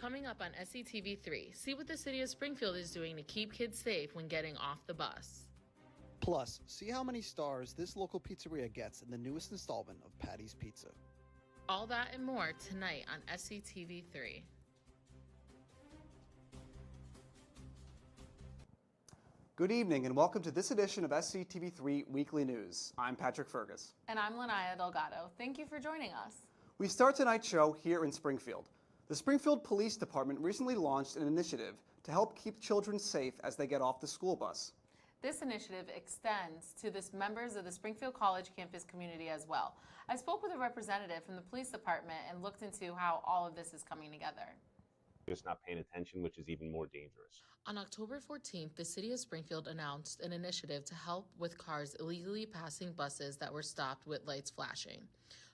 Coming up on SCTV3, see what the city of Springfield is doing to keep kids safe when getting off the bus. Plus, see how many stars this local pizzeria gets in the newest installment of Patty's Pizza. All that and more tonight on SCTV3. Good evening and welcome to this edition of SCTV3 Weekly News. I'm Patrick Fergus. And I'm Lanaya Delgado. Thank you for joining us. We start tonight's show here in Springfield. The Springfield Police Department recently launched an initiative to help keep children safe as they get off the school bus. This initiative extends to the members of the Springfield College campus community as well. I spoke with a representative from the police department and looked into how all of this is coming together. Just not paying attention, which is even more dangerous. On October 14th, the city of Springfield announced an initiative to help with cars illegally passing buses that were stopped with lights flashing.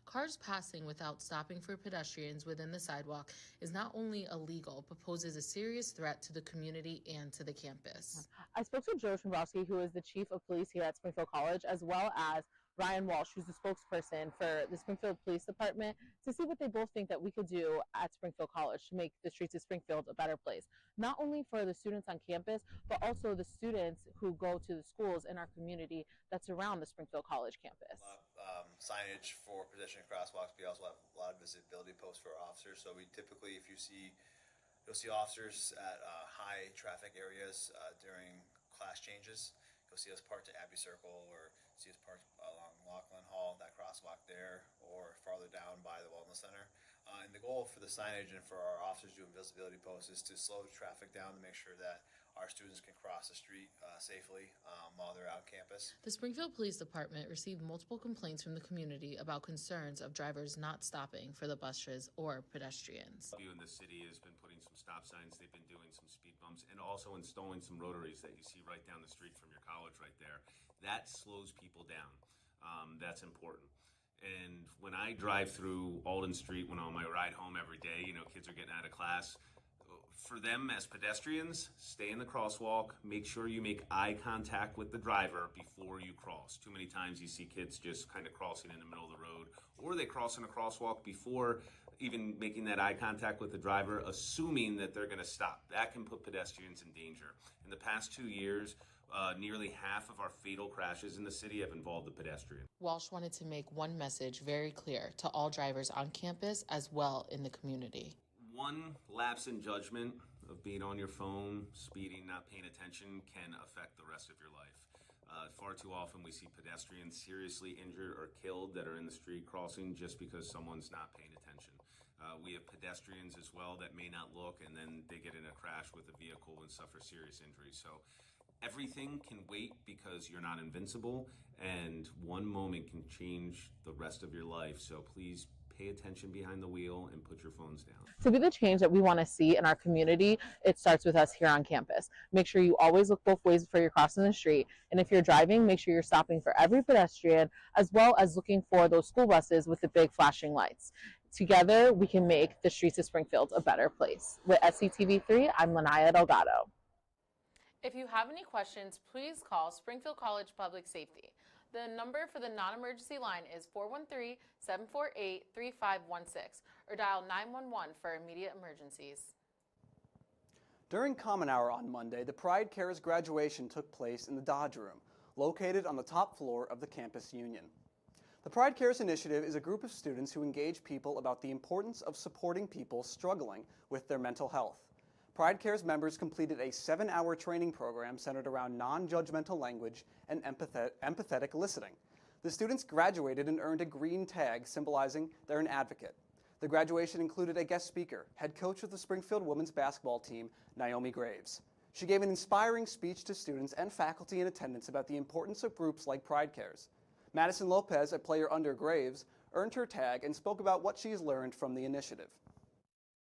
Cars passing without stopping for pedestrians within the sidewalk is not only illegal, but poses a serious threat to the community and to the campus. I spoke to Joe Shimbrowski, who is the chief of police here at Springfield College, as well as Ryan Walsh, who's the spokesperson for the Springfield Police Department, to see what they both think that we could do at Springfield College to make the streets of Springfield a better place. Not only for the students on campus, but also the students who go to the schools in our community that's around the Springfield College campus. Signage for pedestrian crosswalks. We also have a lot of visibility posts for officers. So we typically, you'll see officers at high traffic areas during class changes. You'll see us parked at Abbey Circle, or see us parked along Laughlin Hall, that crosswalk there, or farther down by the Wellness Center. And the goal for the signage and for our officers doing visibility posts is to slow traffic down to make sure that our students can cross the street safely while they're out on campus. The Springfield Police Department received multiple complaints from the community about concerns of drivers not stopping for the buses or pedestrians. You in the city has been putting some stop signs, they've been doing some speed bumps, and also installing some rotaries that you see right down the street from your college right there. That slows people down. That's important. And when I drive through Alden Street when on my ride home every day, kids are getting out of class. For them as pedestrians, stay in the crosswalk, make sure you make eye contact with the driver before you cross. Too many times you see kids just kind of crossing in the middle of the road, or they cross in a crosswalk before even making that eye contact with the driver, assuming that they're going to stop. That can put pedestrians in danger. In the past 2 years, nearly half of our fatal crashes in the city have involved the pedestrian. Walsh wanted to make one message very clear to all drivers on campus as well in the community. One lapse in judgment of being on your phone, speeding, not paying attention can affect the rest of your life. Far too often we see pedestrians seriously injured or killed that are in the street crossing just because someone's not paying attention. We have pedestrians as well that may not look, and then they get in a crash with a vehicle and suffer serious injuries. So everything can wait because you're not invincible, and one moment can change the rest of your life. So please pay attention behind the wheel and put your phones down. To be the change that we want to see in our community, it starts with us here on campus. Make sure you always look both ways before you're crossing the street. And if you're driving, make sure you're stopping for every pedestrian, as well as looking for those school buses with the big flashing lights. Together, we can make the streets of Springfield a better place. With SCTV3, I'm Lanaya Delgado. If you have any questions, please call Springfield College Public Safety. The number for the non-emergency line is 413-748-3516 or dial 911 for immediate emergencies. During Common Hour on Monday, the Pride Cares graduation took place in the Dodge Room, located on the top floor of the campus union. The Pride Cares initiative is a group of students who engage people about the importance of supporting people struggling with their mental health. Pride Cares members completed a 7-hour training program centered around non-judgmental language and empathetic listening. The students graduated and earned a green tag symbolizing they're an advocate. The graduation included a guest speaker, head coach of the Springfield women's basketball team, Naomi Graves. She gave an inspiring speech to students and faculty in attendance about the importance of groups like Pride Cares. Madison Lopez, a player under Graves, earned her tag and spoke about what she's learned from the initiative.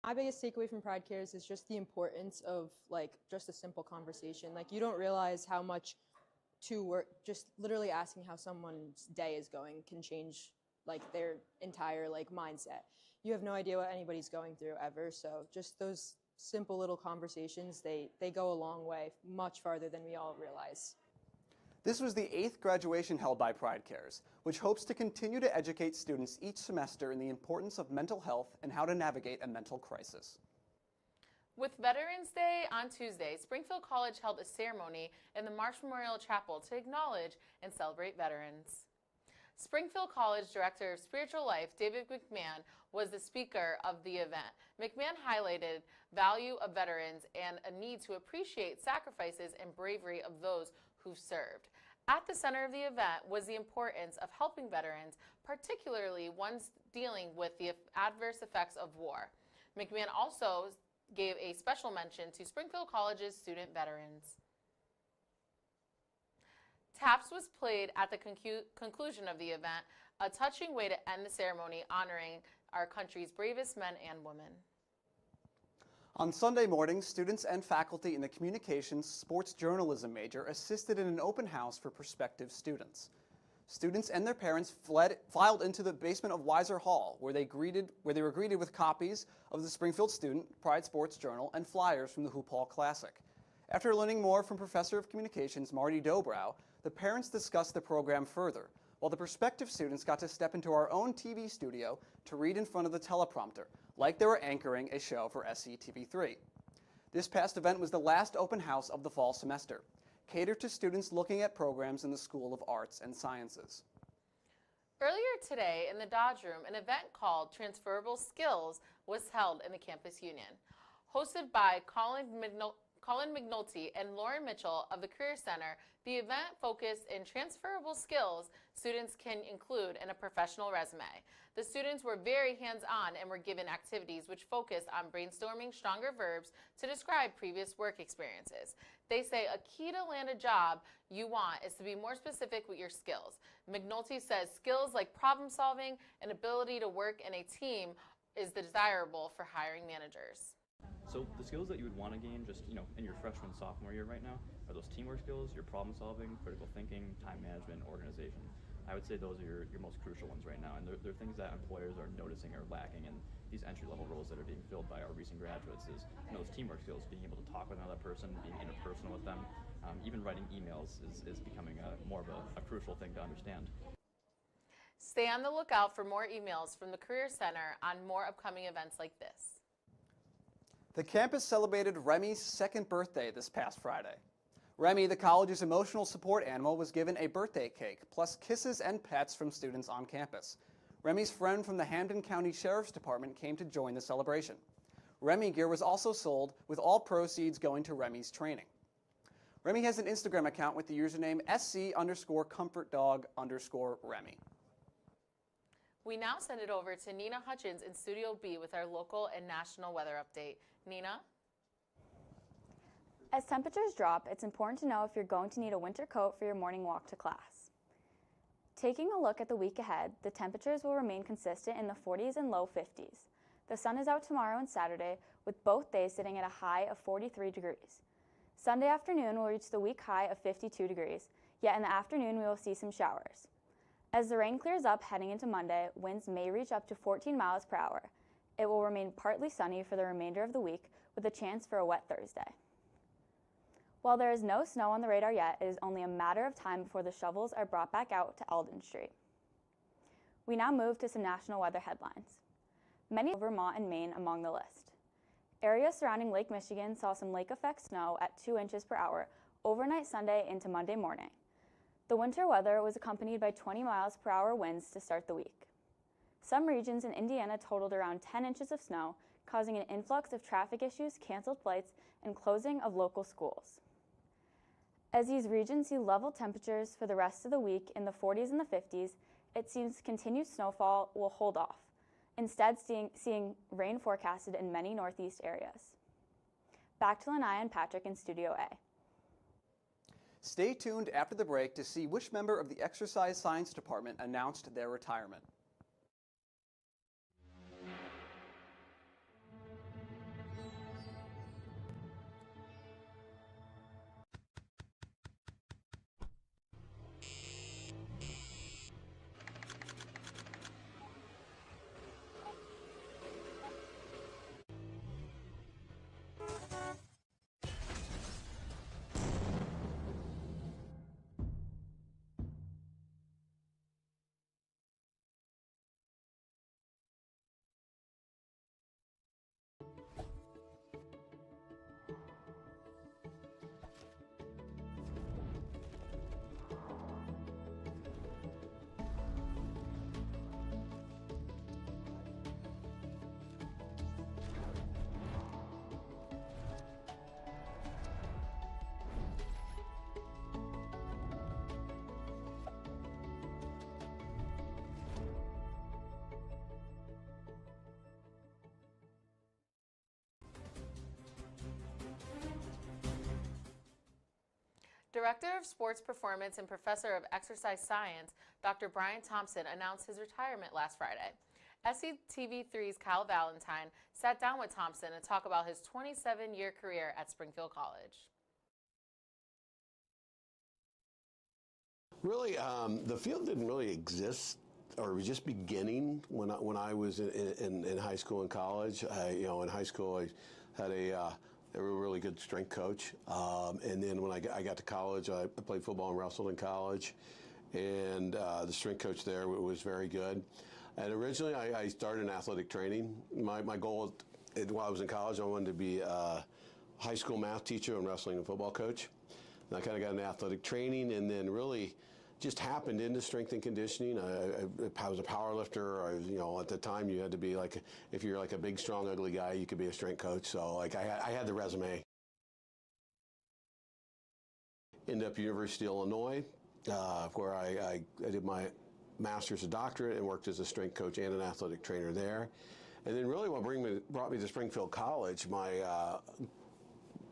My biggest takeaway from Pride Cares is just the importance of just a simple conversation. You don't realize how much just literally asking how someone's day is going can change their entire mindset. You have no idea what anybody's going through ever. So just those simple little conversations, they go a long way, much farther than we all realize. This was the 8th graduation held by Pride Cares, which hopes to continue to educate students each semester in the importance of mental health and how to navigate a mental crisis. With Veterans Day on Tuesday, Springfield College held a ceremony in the Marsh Memorial Chapel to acknowledge and celebrate veterans. Springfield College Director of Spiritual Life, David McMahon, was the speaker of the event. McMahon highlighted value of veterans and a need to appreciate sacrifices and bravery of those who've served. At the center of the event was the importance of helping veterans, particularly ones dealing with the adverse effects of war. McMahon also gave a special mention to Springfield College's student veterans. Taps was played at the conclusion of the event, a touching way to end the ceremony honoring our country's bravest men and women. On Sunday morning, students and faculty in the Communications Sports Journalism major assisted in an open house for prospective students. Students and their parents filed into the basement of Weiser Hall, where they were greeted with copies of the Springfield Student, Pride Sports Journal, and flyers from the Hoop Hall Classic. After learning more from Professor of Communications Marty Dobrow, the parents discussed the program further, while the prospective students got to step into our own TV studio to read in front of the teleprompter, like they were anchoring a show for SCTV3. This past event was the last open house of the fall semester, catered to students looking at programs in the School of Arts and Sciences. Earlier today in the Dodge Room, an event called Transferable Skills was held in the Campus Union. Hosted by Colin McNulty and Lauren Mitchell of the Career Center, the event focused in transferable skills students can include in a professional resume. The students were very hands-on and were given activities which focused on brainstorming stronger verbs to describe previous work experiences. They say a key to land a job you want is to be more specific with your skills. McNulty says skills like problem solving and ability to work in a team is desirable for hiring managers. So the skills that you would want to gain just, in your freshman, sophomore year right now are those teamwork skills, your problem solving, critical thinking, time management, organization. I would say those are your most crucial ones right now, and they're things that employers are noticing are lacking in these entry-level roles that are being filled by our recent graduates is those teamwork skills, being able to talk with another person, being interpersonal with them, even writing emails is becoming more of a crucial thing to understand. Stay on the lookout for more emails from the Career Center on more upcoming events like this. The campus celebrated Remy's second birthday this past Friday. Remy, the college's emotional support animal, was given a birthday cake, plus kisses and pets from students on campus. Remy's friend from the Hampden County Sheriff's Department came to join the celebration. Remy gear was also sold, with all proceeds going to Remy's training. Remy has an Instagram account with the username SC_ComfortDog_Remy. We now send it over to Nina Hutchins in Studio B with our local and national weather update. Nina? As temperatures drop, it's important to know if you're going to need a winter coat for your morning walk to class. Taking a look at the week ahead, the temperatures will remain consistent in the 40s and low 50s. The sun is out tomorrow and Saturday, with both days sitting at a high of 43 degrees. Sunday afternoon will reach the week high of 52 degrees, yet in the afternoon we will see some showers. As the rain clears up heading into Monday, winds may reach up to 14 miles per hour. It will remain partly sunny for the remainder of the week, with a chance for a wet Thursday. While there is no snow on the radar yet, it is only a matter of time before the shovels are brought back out to Eldon Street. We now move to some national weather headlines. Many of Vermont and Maine among the list. Areas surrounding Lake Michigan saw some lake effect snow at 2 inches per hour overnight Sunday into Monday morning. The winter weather was accompanied by 20 miles per hour winds to start the week. Some regions in Indiana totaled around 10 inches of snow, causing an influx of traffic issues, canceled flights, and closing of local schools. As these regions see level temperatures for the rest of the week in the 40s and the 50s, it seems continued snowfall will hold off, instead seeing rain forecasted in many northeast areas. Back to Lanaya and Patrick in Studio A. Stay tuned after the break to see which member of the Exercise Science Department announced their retirement. Director of Sports Performance and Professor of Exercise Science, Dr. Brian Thompson, announced his retirement last Friday. SCTV3's Kyle Valentine sat down with Thompson to talk about his 27-year career at Springfield College. Really, the field didn't really exist, or was just beginning when I was in high school and college. In high school, I had a really good strength coach, and then when I got to college, I played football and wrestled in college, and the strength coach there was very good. And originally, I started in athletic training. My goal while I was in college, I wanted to be a high school math teacher and wrestling and football coach. And I kind of got into athletic training, and then really just happened into strength and conditioning. I was a power lifter. I was, at the time you had to be like, if you're like a big, strong, ugly guy, you could be a strength coach. So like I had the resume. Ended up University of Illinois, where I did my master's and doctorate and worked as a strength coach and an athletic trainer there. And then really what brought me to Springfield College, my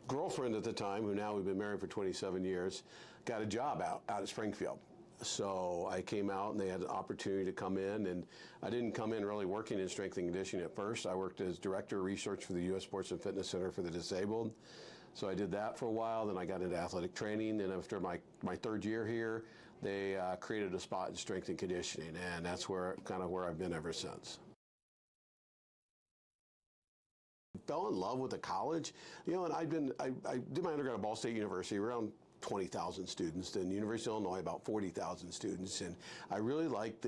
girlfriend at the time, who now we've been married for 27 years, got a job out at Springfield. So I came out and they had an opportunity to come in, and I didn't come in really working in strength and conditioning at first. I worked as director of research for the U.S. Sports and Fitness Center for the Disabled. So I did that for a while, then I got into athletic training, and after my third year here, they created a spot in strength and conditioning, and that's kind of where I've been ever since. Fell in love with the college, and I did my undergrad at Ball State University, around 20,000 students, then University of Illinois, about 40,000 students, and I really like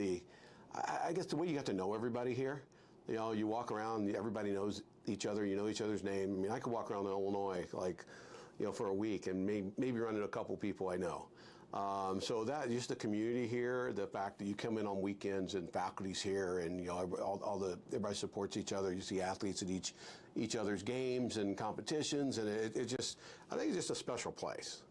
I guess the way you got to know everybody here. You walk around, everybody knows each other, you know each other's name. I mean, I could walk around in Illinois, for a week and maybe run into a couple people I know. So that, just the community here, the fact that you come in on weekends and faculty's here, and everybody supports each other. You see athletes at each other's games and competitions, and I think it's just a special place.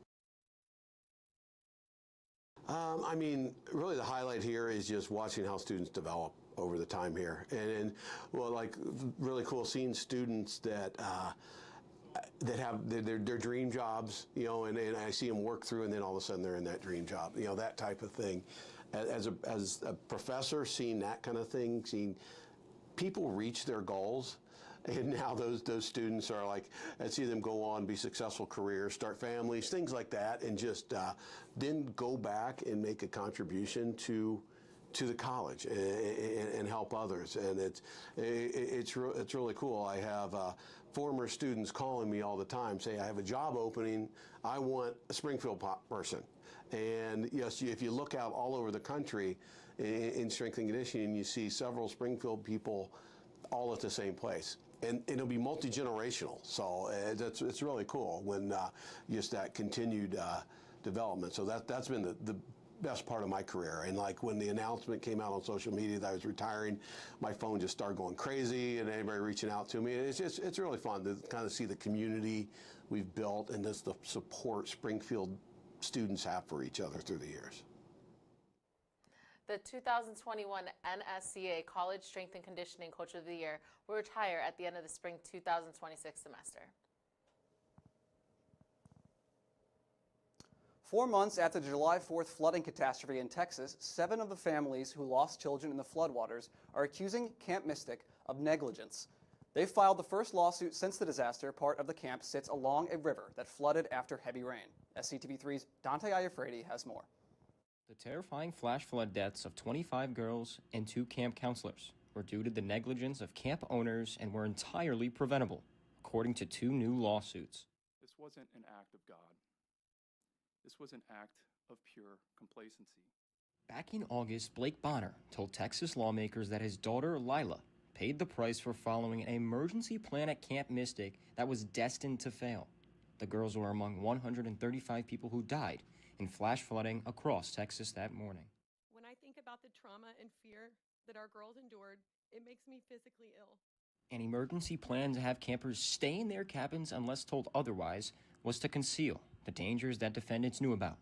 Really the highlight here is just watching how students develop over the time here, and really cool seeing students that have their dream jobs, and I see them work through, and then all of a sudden they're in that dream job, that type of thing. As a professor, seeing that kind of thing, seeing people reach their goals, and now those students are I see them go on, be successful careers, start families, things like that, and just then go back and make a contribution to the college and help others, and it's really cool. I have former students calling me all the time, say, I have a job opening, I want a Springfield person. And yes, if you look out all over the country in strength and conditioning, you see several Springfield people all at the same place. And it'll be multi-generational, so it's really cool when just that continued development. So that's been the best part of my career. And when the announcement came out on social media that I was retiring, my phone just started going crazy, and anybody reaching out to me. It's really fun to kind of see the community we've built and just the support Springfield students have for each other through the years. The 2021 NSCA College Strength and Conditioning Coach of the Year will retire at the end of the spring 2026 semester. 4 months after the July 4th flooding catastrophe in Texas, 7 of the families who lost children in the floodwaters are accusing Camp Mystic of negligence. They filed the first lawsuit since the disaster. Part of the camp sits along a river that flooded after heavy rain. SCTV3's Dante Iafredi has more. The terrifying flash flood deaths of 25 girls and 2 camp counselors were due to the negligence of camp owners and were entirely preventable, according to 2 new lawsuits. This wasn't an act of God. This was an act of pure complacency. Back in August, Blake Bonner told Texas lawmakers that his daughter, Lila, paid the price for following an emergency plan at Camp Mystic that was destined to fail. The girls were among 135 people who died in flash flooding across Texas that morning. When I think about the trauma and fear that our girls endured, it makes me physically ill. An emergency plan to have campers stay in their cabins unless told otherwise was to conceal the dangers that defendants knew about.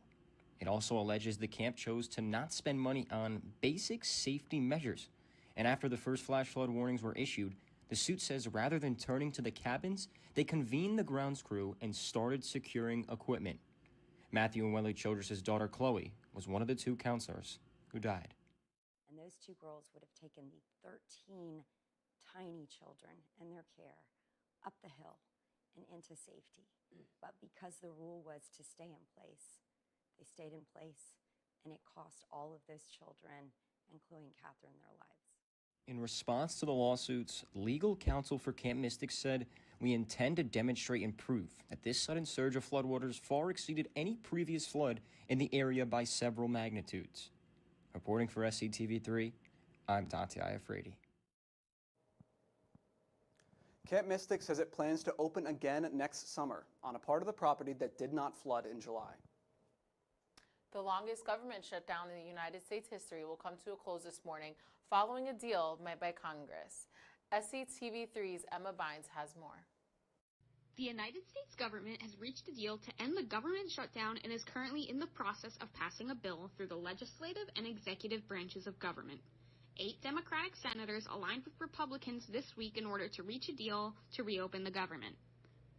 It also alleges the camp chose to not spend money on basic safety measures. And after the first flash flood warnings were issued, the suit says rather than turning to the cabins, they convened the grounds crew and started securing equipment. Matthew and Welly Childress' daughter, Chloe, was one of the two counselors who died. And those two girls would have taken the 13 tiny children in their care up the hill and into safety. But because the rule was to stay in place, they stayed in place, and it cost all of those children and Chloe and Catherine their lives. In response to the lawsuits, legal counsel for Camp Mystic said, "We intend to demonstrate and prove that this sudden surge of floodwaters far exceeded any previous flood in the area by several magnitudes." Reporting for SCTV3, I'm Dante Iafredi. Camp Mystic says it plans to open again next summer on a part of the property that did not flood in July. The longest government shutdown in the United States history will come to a close this morning following a deal made by Congress. SCTV3's Emma Bynes has more. The United States government has reached a deal to end the government shutdown and is currently in the process of passing a bill through the legislative and executive branches of government. 8 Democratic senators aligned with Republicans this week in order to reach a deal to reopen the government.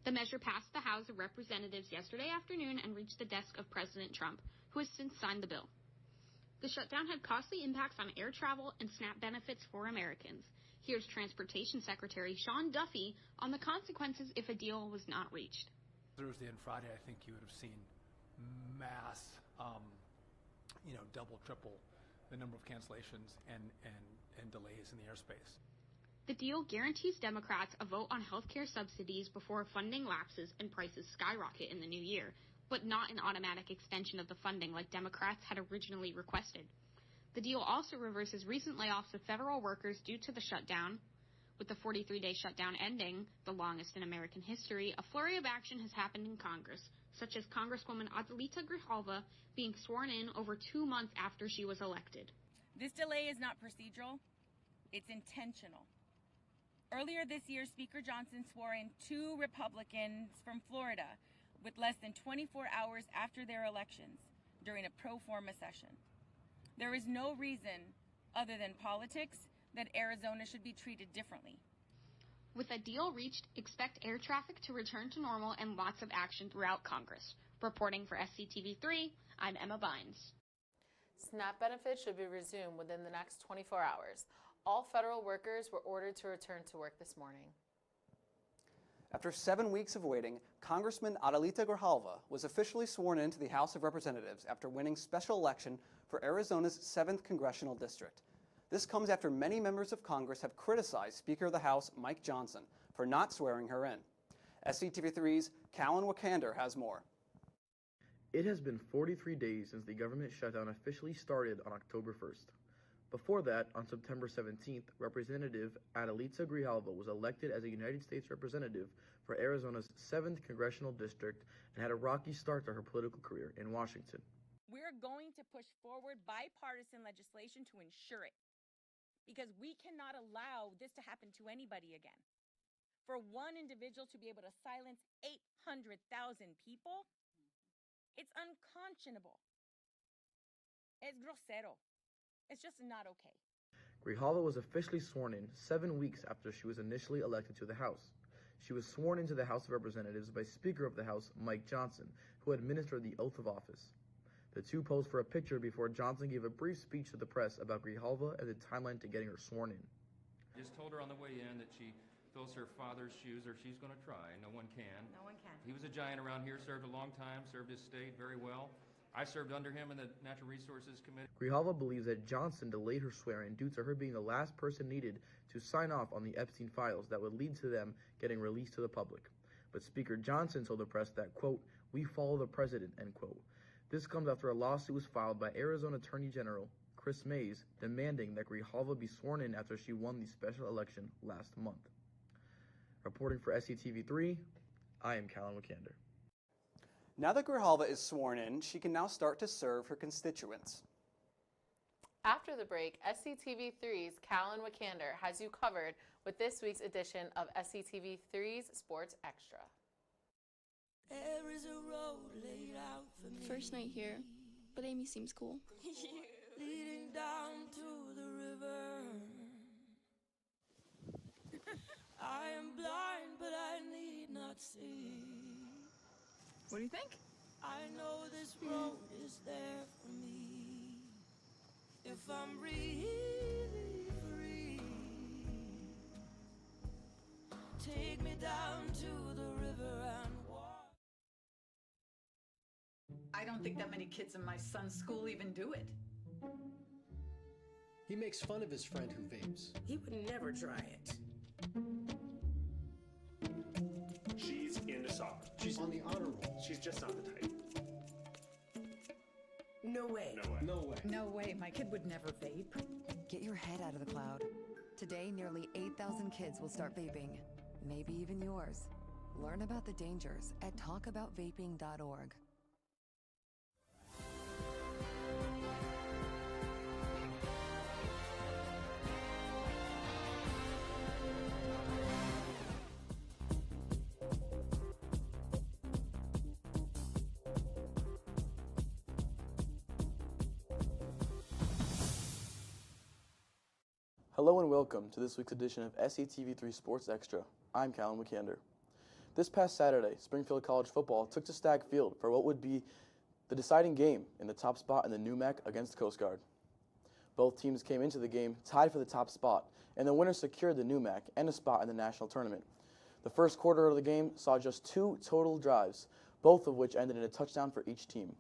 The measure passed the House of Representatives yesterday afternoon and reached the desk of President Trump, who has since signed the bill. The shutdown had costly impacts on air travel and SNAP benefits for Americans. Here's Transportation Secretary Sean Duffy on the consequences if a deal was not reached. Thursday and Friday, I think you would have seen mass, double, triple the number of cancellations and delays in the airspace. The deal guarantees Democrats a vote on health care subsidies before funding lapses and prices skyrocket in the new year, but not an automatic extension of the funding like Democrats had originally requested. The deal also reverses recent layoffs of federal workers due to the shutdown. With the 43-day shutdown ending, the longest in American history, a flurry of action has happened in Congress, such as Congresswoman Adelita Grijalva being sworn in over 2 months after she was elected. This delay is not procedural, it's intentional. Earlier this year, Speaker Johnson swore in 2 Republicans from Florida with less than 24 hours after their elections during a pro forma session. There is no reason, other than politics, that Arizona should be treated differently. With a deal reached, expect air traffic to return to normal and lots of action throughout Congress. Reporting for SCTV3, I'm Emma Bynes. SNAP benefits should be resumed within the next 24 hours. All federal workers were ordered to return to work this morning. After 7 weeks of waiting, Congressman Adelita Grijalva was officially sworn into the House of Representatives after winning special election for Arizona's 7th Congressional District. This comes after many members of Congress have criticized Speaker of the House Mike Johnson for not swearing her in. SCTV3's Callan Wakander has more. It has been 43 days since the government shutdown officially started on October 1st. Before that, on September 17th, Representative Adelita Grijalva was elected as a United States Representative for Arizona's 7th Congressional District and had a rocky start to her political career in Washington. We're going to push forward bipartisan legislation to ensure it, because we cannot allow this to happen to anybody again. For one individual to be able to silence 800,000 people, it's unconscionable. Es grosero. It's just not okay. Grijalva was officially sworn in 7 weeks after she was initially elected to the House. She was sworn into the House of Representatives by Speaker of the House Mike Johnson, who administered the oath of office. The two posed for a picture before Johnson gave a brief speech to the press about Grijalva and the timeline to getting her sworn in. Just told her on the way in that she fills her father's shoes, or she's going to try. No one can. No one can. He was a giant around here, served a long time, served his state very well. I served under him in the Natural Resources Committee. Grijalva believes that Johnson delayed her swearing due to her being the last person needed to sign off on the Epstein files that would lead to them getting released to the public. But Speaker Johnson told the press that, quote, "We follow the president," end quote. This comes after a lawsuit was filed by Arizona Attorney General Chris Mays demanding that Grijalva be sworn in after she won the special election last month. Reporting for SCTV3, I am Callan Wakander. Now that Grijalva is sworn in, she can now start to serve her constituents. After the break, SCTV3's Callan Wakander has you covered with this week's edition of SCTV3's Sports Extra. There is a road laid out for me. First night here, but Amy seems cool. Leading down to the river. I am blind, but I need not see. What do you think? I know this road is there for me. If I'm really free, take me down to the river and walk. I don't think that many kids in my son's school even do it. He makes fun of his friend who vapes. He would never try it. She's into soccer. She's on the honor roll. She's just not the type. No way. No way. No way. No way, my kid would never vape. Get your head out of the cloud. Today, nearly 8,000 kids will start vaping. Maybe even yours. Learn about the dangers at talkaboutvaping.org. Hello and welcome to this week's edition of SCTV3 Sports Extra. I'm Callum McKander. This past Saturday, Springfield College football took to Stagg Field for what would be the deciding game in the top spot in the NUMAC against Coast Guard. Both teams came into the game tied for the top spot, and the winner secured the NUMAC and a spot in the national tournament. The first quarter of the game saw just 2 total drives, both of which ended in a touchdown for each team.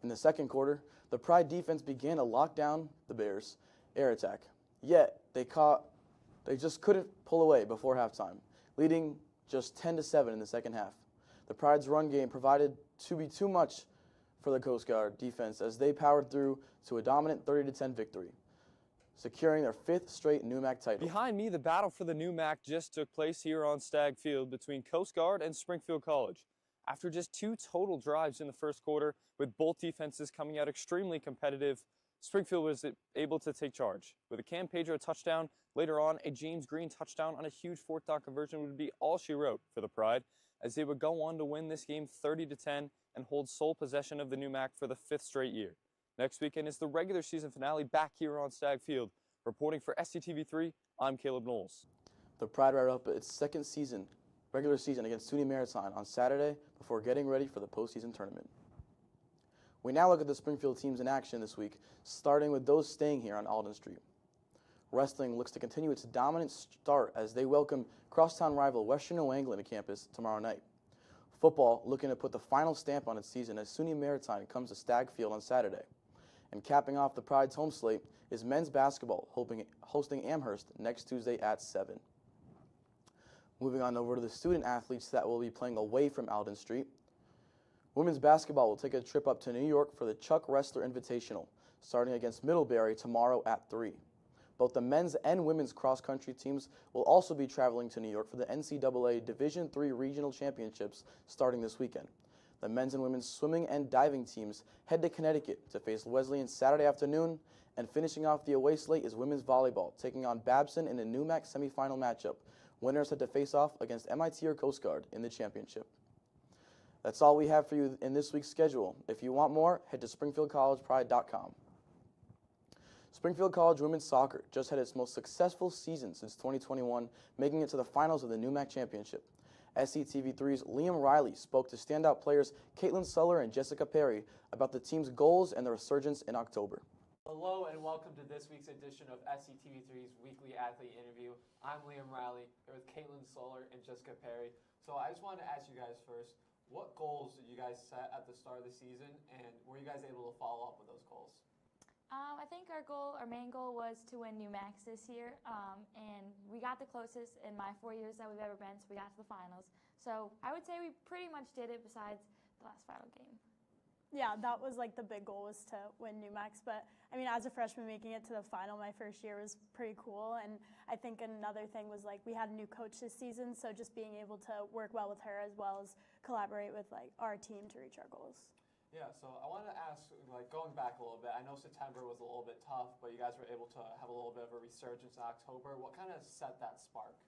In the second quarter, the Pride defense began to lock down the Bears' air attack. Yet, they just couldn't pull away before halftime, leading just 10-7 in the second half. The Pride's run game provided to be too much for the Coast Guard defense as they powered through to a dominant 30-10 victory, securing their 5th straight NUMAC title. Behind me, the battle for the NUMAC just took place here on Stagg Field between Coast Guard and Springfield College. After just 2 total drives in the first quarter, with both defenses coming out extremely competitive, Springfield was able to take charge. With a Cam Pedro touchdown, later on a James Green touchdown on a huge 4th down conversion would be all she wrote for the Pride, as they would go on to win this game 30-10 and hold sole possession of the NUMAC for the 5th straight year. Next weekend is the regular season finale back here on Stagg Field. Reporting for SCTV3, I'm Caleb Knowles. The Pride wrapped up its second regular season against SUNY Maritime on Saturday before getting ready for the postseason tournament. We now look at the Springfield teams in action this week, starting with those staying here on Alden Street. Wrestling looks to continue its dominant start as they welcome crosstown rival Western New England to campus tomorrow night. Football looking to put the final stamp on its season as SUNY Maritime comes to Stagg Field on Saturday. And capping off the Pride's home slate is men's basketball hosting Amherst next Tuesday at 7. Moving on over to the student athletes that will be playing away from Alden Street. Women's basketball will take a trip up to New York for the Chuck Wrestler Invitational, starting against Middlebury tomorrow at 3. Both the men's and women's cross-country teams will also be traveling to New York for the NCAA Division III Regional Championships starting this weekend. The men's and women's swimming and diving teams head to Connecticut to face Wesleyan Saturday afternoon, and finishing off the away slate is women's volleyball, taking on Babson in a NUMAC semifinal matchup. Winners had to face off against MIT or Coast Guard in the championship. That's all we have for you in this week's schedule. If you want more, head to SpringfieldCollegePride.com. Springfield College women's soccer just had its most successful season since 2021, making it to the finals of the NUMAC Championship. SCTV3's Liam Riley spoke to standout players Caitlin Suller and Jessica Perry about the team's goals and the resurgence in October. Hello and welcome to this week's edition of SCTV3's weekly athlete interview. I'm Liam Riley here with Caitlin Suller and Jessica Perry. So I just wanted to ask you guys first, what goals did you guys set at the start of the season, and were you guys able to follow up with those goals? I think our main goal was to win NUMACs this year, and we got the closest in my 4 years that we've ever been, so we got to the finals. So I would say we pretty much did it besides the last final game. Yeah, that was like the big goal, was to win NUMACs. But I mean, as a freshman making it to the final my first year was pretty cool. And I think another thing was like we had a new coach this season, so just being able to work well with her as well as collaborate with like our team to reach our goals. Yeah, so I wanted to ask, like going back a little bit, I know September was a little bit tough, but you guys were able to have a little bit of a resurgence in October. What kind of set that spark?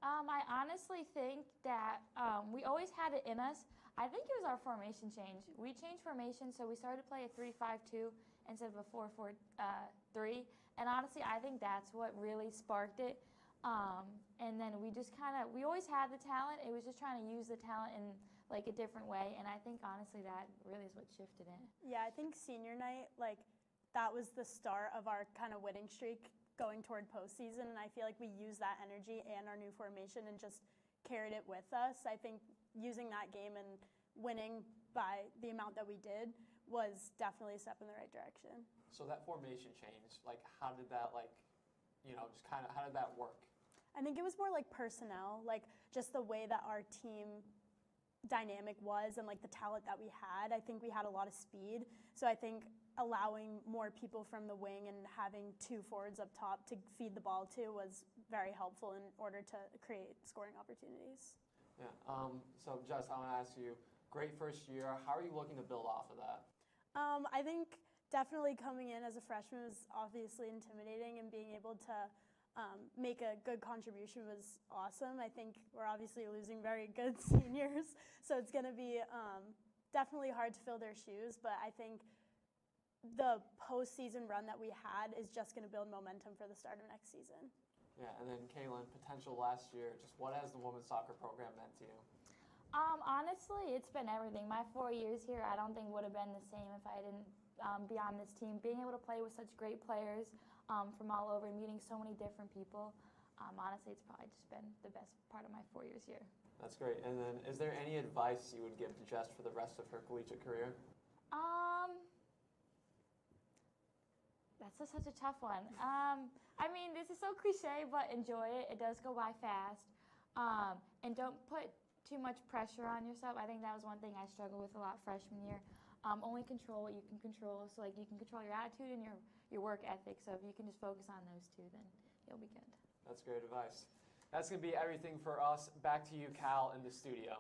I honestly think that we always had it in us. I think it was our formation change. We changed formation, so we started to play a 3-5-2 instead of a 4-4-3. And honestly, I think that's what really sparked it. And then we just we always had the talent. It was just trying to use the talent in like a different way. And I think honestly that really is what shifted it. Yeah, I think senior night, like that was the start of our kind of winning streak going toward postseason. And I feel like we used that energy and our new formation and just carried it with us. I think using that game and winning by the amount that we did was definitely a step in the right direction. So that formation change, like how did that just kind of, how did that work? I think it was more like personnel, like just the way that our team dynamic was and like the talent that we had. I think we had a lot of speed. So I think allowing more people from the wing and having two forwards up top to feed the ball to was very helpful in order to create scoring opportunities. Yeah. So Jess, I want to ask you, great first year. How are you looking to build off of that? I think definitely coming in as a freshman was obviously intimidating, and being able to make a good contribution was awesome. I think we're obviously losing very good seniors, so it's going to be definitely hard to fill their shoes, but I think the postseason run that we had is just going to build momentum for the start of next season. Yeah, and then Kaylin, potential last year, just what has the women's soccer program meant to you? Honestly, it's been everything. My 4 years here, I don't think would have been the same if I didn't be on this team. Being able to play with such great players from all over, meeting so many different people, honestly, it's probably just been the best part of my 4 years here. That's great. And then is there any advice you would give to Jess for the rest of her collegiate career? That's such a tough one. I mean, this is so cliche, but enjoy it. It does go by fast. And don't put too much pressure on yourself. I think that was one thing I struggled with a lot freshman year. Only control what you can control. So like you can control your attitude and your work ethic. So if you can just focus on those two, then you'll be good. That's great advice. That's going to be everything for us. Back to you, Cal, in the studio.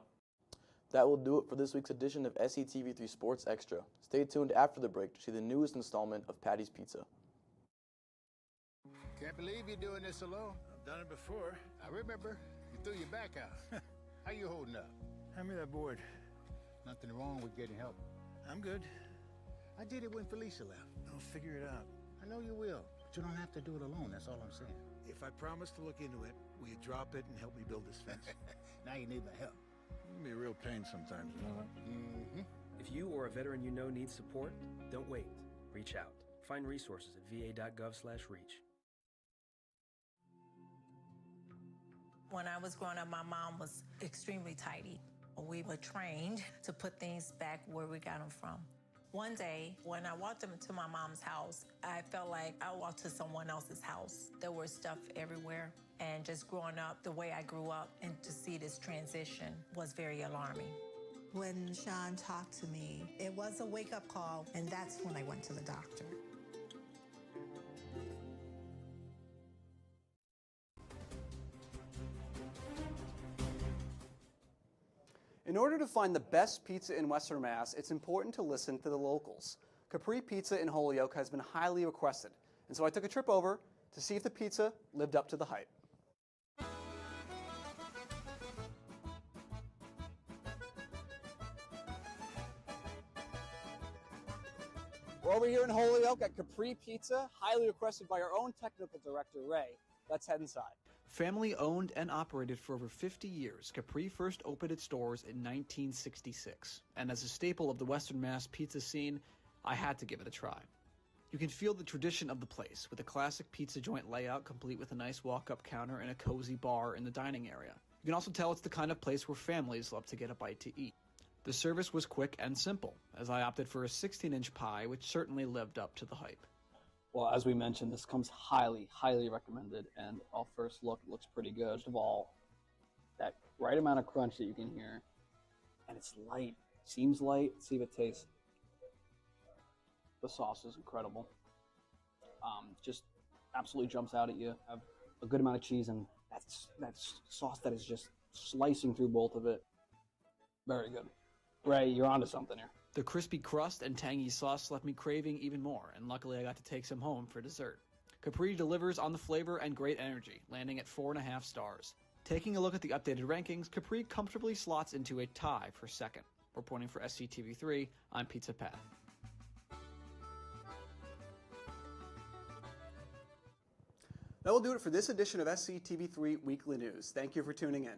That will do it for this week's edition of SCTV3 Sports Extra. Stay tuned after the break to see the newest installment of Patty's Pizza. Can't believe you're doing this alone. I've done it before. I remember. You threw your back out. How you holding up? Hand me that board. Nothing wrong with getting help. I'm good. I did it when Felicia left. I'll figure it out. I know you will, but you don't have to do it alone. That's all I'm saying. If I promise to look into it, will you drop it and help me build this fence? Now you need my help. It can be a real pain sometimes, you know that? Mm-hmm. If you or a veteran you know needs support, don't wait. Reach out. Find resources at va.gov/reach. When I was growing up, my mom was extremely tidy. We were trained to put things back where we got them from. One day, when I walked into my mom's house, I felt like I walked to someone else's house. There was stuff everywhere. And just growing up the way I grew up, and to see this transition was very alarming. When Sean talked to me, it was a wake-up call, and that's when I went to the doctor. In order to find the best pizza in Western Mass, it's important to listen to the locals. Capri Pizza in Holyoke has been highly requested, and so I took a trip over to see if the pizza lived up to the hype. We're over here in Holyoke at Capri Pizza, highly requested by our own technical director, Ray. Let's head inside. Family owned and operated for over 50 years, Capri first opened its doors in 1966. And as a staple of the Western Mass pizza scene, I had to give it a try. You can feel the tradition of the place, with a classic pizza joint layout complete with a nice walk-up counter and a cozy bar in the dining area. You can also tell it's the kind of place where families love to get a bite to eat. The service was quick and simple, as I opted for a 16-inch pie, which certainly lived up to the hype. Well, as we mentioned, this comes highly, highly recommended, and off first look, it looks pretty good. First of all, that right amount of crunch that you can hear, and it's light. Seems light. See if it tastes. The sauce is incredible. Just absolutely jumps out at you. Have a good amount of cheese, and that's sauce that is just slicing through both of it. Very good. Ray, you're onto something here. The crispy crust and tangy sauce left me craving even more, and luckily I got to take some home for dessert. Capri delivers on the flavor and great energy, landing at 4.5 stars. Taking a look at the updated rankings, Capri comfortably slots into a tie for second. Reporting for SCTV3, I'm Pizza Pat. That will do it for this edition of SCTV3 Weekly News. Thank you for tuning in.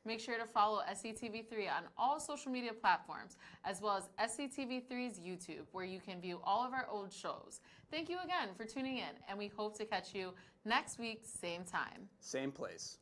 Make sure to follow SCTV3 on all social media platforms, as well as SCTV3's YouTube, where you can view all of our old shows. Thank you again for tuning in, and we hope to catch you next week, same time. Same place.